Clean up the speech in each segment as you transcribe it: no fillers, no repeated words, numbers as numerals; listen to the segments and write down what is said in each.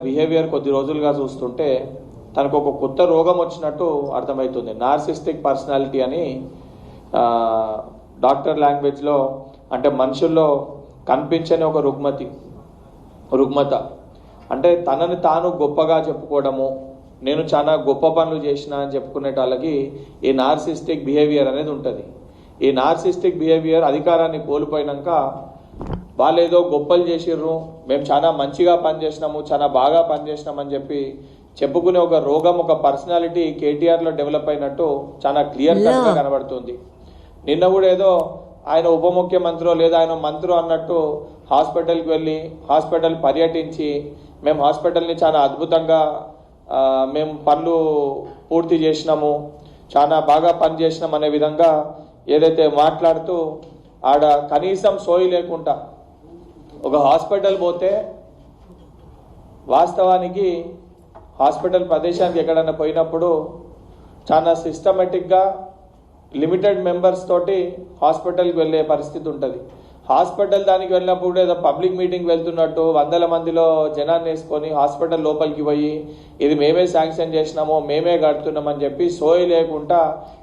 Behaviour కొద్ది రోజులుగా చూస్తుంటే తనకు ఒక కొత్త రోగం వచ్చినట్టు అర్థమవుతుంది. నార్సిస్టిక్ పర్సనాలిటీ అని డాక్టర్ లాంగ్వేజ్లో అంటే మనుషుల్లో కనిపించని ఒక రుగ్మత అంటే తనని తాను గొప్పగా చెప్పుకోవడము, నేను చాలా గొప్ప పనులు చేసిన అని చెప్పుకునే వాళ్ళకి ఈ నార్సిస్టిక్ బిహేవియర్ అనేది ఉంటుంది. ఈ నార్సిస్టిక్ బిహేవియర్ అధికారాన్ని కోల్పోయినాక వాళ్ళు ఏదో గొప్పలు చేసిర్రు, మేము చాలా మంచిగా పనిచేసినాము, చాలా బాగా పనిచేసినామని చెప్పి చెప్పుకునే ఒక రోగం, ఒక పర్సనాలిటీ కేటీఆర్లో డెవలప్ అయినట్టు చాలా క్లియర్ కట్గా కనబడుతుంది. నిన్న కూడా ఏదో ఆయన ఉప ముఖ్యమంత్రి లేదా ఆయన మంత్రి అన్నట్టు హాస్పిటల్కి వెళ్ళి హాస్పిటల్ పర్యటించి మేము హాస్పిటల్ని చాలా అద్భుతంగా మేము పనులు పూర్తి చేసినాము, చాలా బాగా పనిచేసినాం అనే విధంగా ఏదైతే మాట్లాడుతూ ఆడ కనీసం సోయి లేకుండా ఒక హాస్పిటల్ పోతే వాస్తవానికి హాస్పిటల్ ప్రదేశానికి ఎక్కడన్నా పోయినప్పుడు చాలా సిస్టమేటిక్గా లిమిటెడ్ మెంబర్స్ తోటి హాస్పిటల్కి వెళ్ళే పరిస్థితి ఉంటుంది. హాస్పిటల్ దానికి వెళ్ళినప్పుడు ఏదో పబ్లిక్ మీటింగ్ వెళ్తున్నట్టు 100 మందిలో జనాన్ని వేసుకొని హాస్పిటల్ లోపలికి పోయి ఇది మేమే శాంక్షన్ చేసినామో మేమే కడుతున్నామని చెప్పి సోయి లేకుండా,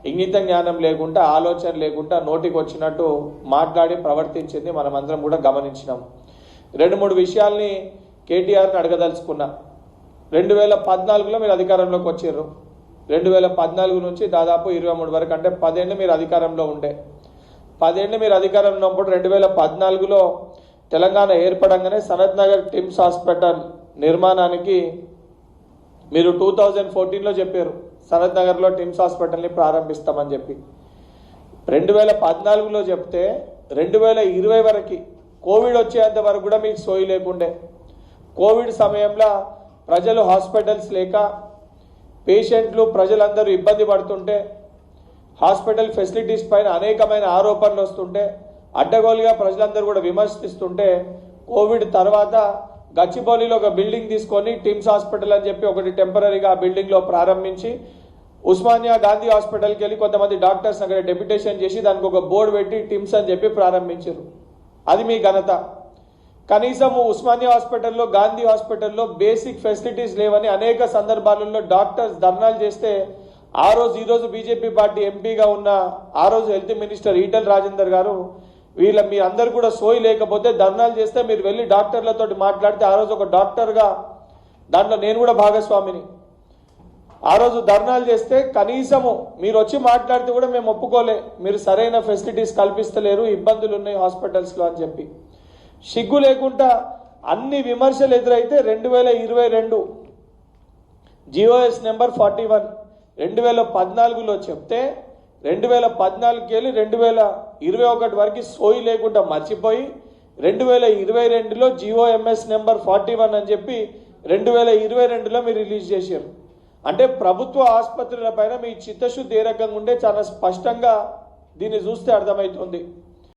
ఇంగిత జ్ఞానం లేకుండా, ఆలోచన లేకుండా నోటికి వచ్చినట్టు మాట్లాడి ప్రవర్తించింది మనమందరం కూడా గమనించినాం. 2-3 విషయాల్ని కేటీఆర్ని అడగదలుచుకున్నా. 2014లో మీరు అధికారంలోకి వచ్చారు. 2014 నుంచి దాదాపు 23 వరకు అంటే 10 ఏళ్ళు మీరు అధికారంలో ఉండే. 10 ఏళ్ళు మీరు అధికారంలో ఉన్నప్పుడు 2014లో తెలంగాణ ఏర్పడంగానే సనత్ నగర్ టిమ్స్ హాస్పిటల్ నిర్మాణానికి మీరు 2014లో చెప్పారు సనత్ నగర్లో టిమ్స్ హాస్పిటల్ని ప్రారంభిస్తామని చెప్పి. 2014లో చెప్తే 2020 వరకు కోవిడ్ వచ్చేంత వరకు కూడా మీకు సోయి లేకుండే. కోవిడ్ సమయంలో ప్రజలు హాస్పిటల్స్ లేక పేషెంట్లు ప్రజలందరూ ఇబ్బంది పడుతుంటే హాస్పిటల్ ఫెసిలిటీస్ పైన అనేకమైన ఆరోపణలు వస్తుంటే అడ్డగోలుగా ప్రజలందరూ కూడా విమర్శిస్తుంటే కోవిడ్ తర్వాత గచ్చిబౌలిలో ఒక బిల్డింగ్ తీసుకొని టిమ్స్ హాస్పిటల్ అని చెప్పి ఒకటి టెంపరీగా ఆ బిల్డింగ్లో ప్రారంభించి ఉస్మానియా గాంధీ హాస్పిటల్కి వెళ్ళి కొంతమంది డాక్టర్స్ అక్కడ డెప్యుటేషన్ చేసి దానికి ఒక బోర్డు పెట్టి టిమ్స్ అని చెప్పి ప్రారంభించారు. అది మీ ఘనత. కనీసం ఉస్మానియా హాస్పిటల్లో, గాంధీ హాస్పిటల్లో బేసిక్ ఫెసిలిటీస్ లేవని అనేక సందర్భాలలో డాక్టర్స్ ధర్నాలు చేస్తే ఈరోజు బీజేపీ పార్టీ ఎంపీగా ఉన్న ఆ రోజు హెల్త్ మినిస్టర్ ఈటెల రాజేందర్ గారు మీ అందరు కూడా సోయి లేకపోతే ధర్నాలు చేస్తే మీరు వెళ్ళి డాక్టర్లతో మాట్లాడితే ఆ రోజు ఒక డాక్టర్గా దాంట్లో నేను కూడా భాగస్వామిని. ఆ రోజు ధర్నాలు చేస్తే కనీసము మీరు వచ్చి మాట్లాడితే కూడా మేము ఒప్పుకోలే, మీరు సరైన ఫెసిలిటీస్ కల్పిస్తలేరు, ఇబ్బందులు ఉన్నాయి హాస్పిటల్స్లో అని చెప్పి. సిగ్గు లేకుండా అన్ని విమర్శలు ఎదురైతే 2022 GOS నెంబర్ 41 2014లో చెప్తే 2014కి వెళ్ళి 2021 వరకు సోయి లేకుండా మర్చిపోయి 2022లో GOMS నెంబర్ 41 అని చెప్పి 2022లో మీరు రిలీజ్ చేశారు. అంటే ప్రభుత్వ ఆసుపత్రుల పైన మీ చిత్తశుద్ధి ఏ రకంగా ఉండే చాలా స్పష్టంగా దీన్ని చూస్తే అర్థమవుతుంది.